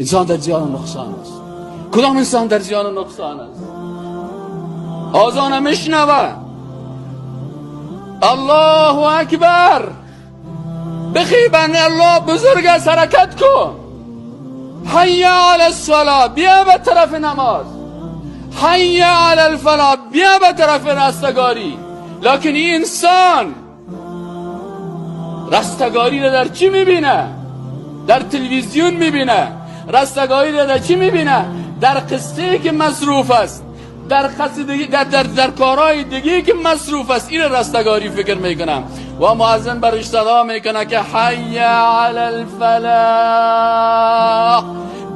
انسان در زیان نقصان است. کدام انسان در زیان نقصان است؟ آذان میشنوه، الله اکبر، بخیبن الله بزرگ است، حرکت کن، حی علی الصلاة، بیا به طرف نماز، حی علی الفلاح، بیا به طرف رستگاری. لکن این انسان رستگاری را در چی میبینه؟ در تلویزیون میبینه. رستگاری را در چی میبینه؟ در قصه که مصروف است، در قصیدگی، در کارهای دیگه که مصروف است. این رستگاری فکر میکنم و مؤذن برش صدا میکنه که حی علی الفلاح،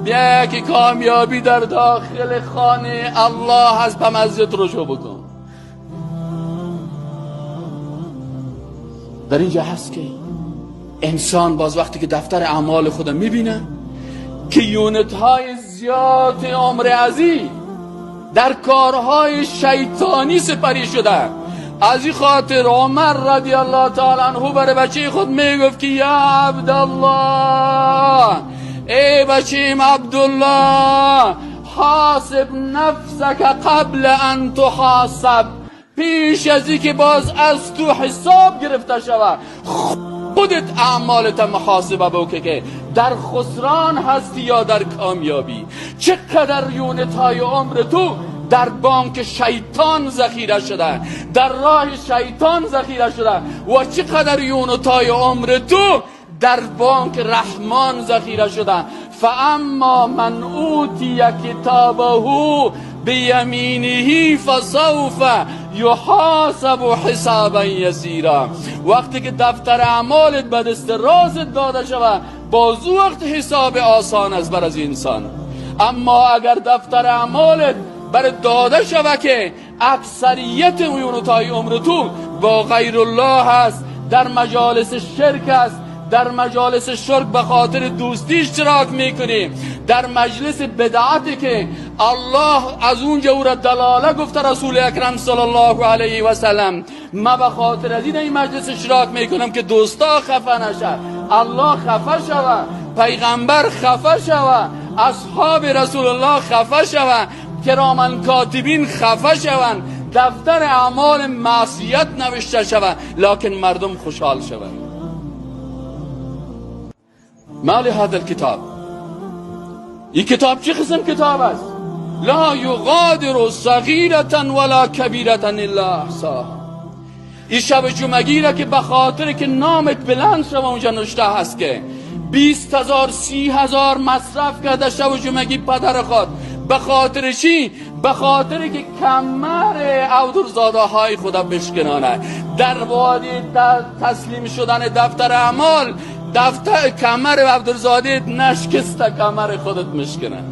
بیا که کامیابی در داخل خانه الله هست، به مسجد رجوع بکن. در اینجا هست که انسان باز وقتی که دفتر اعمال خود میبینه که یونت های زیاد عمر عزیز در کارهای شیطانی سپری شده. از این خاطر عمر رضی الله تعالی عنه برای بچه خود میگفت که یا عبدالله، ای بچیم عبدالله، حاسب نفسک قبل ان تحاسب، پیش از این که باز از تو حساب گرفته شود خودت اعمالت محاسبه بکن که در خسران هستی یا در کامیابی. چقدر یونت های عمر تو در بانک شیطان ذخیره شده، در راه شیطان ذخیره شده، و چقدر یونت های عمر تو در بانک رحمان ذخیره شده. فاما من اوتی کتابه بیمینه فسوف یحاسب حسابا یسیرا. وقتی که دفتر اعمالت به دست راست داده شود، باز وقت حساب آسان است بر از انسان. اما اگر دفتر اعمالت بر داده شود که اکثریت یونتهای عمر تو با غیر الله هست، در مجالس شرک است، در مجالس شرک به خاطر دوستی اشتراک میکنی، در مجلس بدعتی که الله از اونجا او را دلاله گفته رسول اکرم صلی الله علیه و سلم، ما به خاطر از این مجلس اشتراک میکنم که دوستا خفه نشه، الله خفه شوه، پیغمبر خفه شوه، اصحاب رسول الله خفه شوه، کرامن کاتبین خفه شوند، دفتر اعمال معصیت نوشته شوه، لکن مردم خوشحال شوند. مال هذا الكتاب، این کتاب چه قسم کتاب است؟ لا یغادر صغیرة ولا کبیرة الا احصاها. این شب جمعگی را که به خاطر که نامت بلند شد اونجا نوشته هست که 20,000 30,000 مصرف کرده شب جمعگی پدر خود. به خاطر چی؟ به خاطر که کمر عبدالزاده های خدا بشکنانه. در وادی تسلیم شدن دفتر اعمال، دفتر کمر عبدالزاده نشکسته، کمر خودت مشکنه.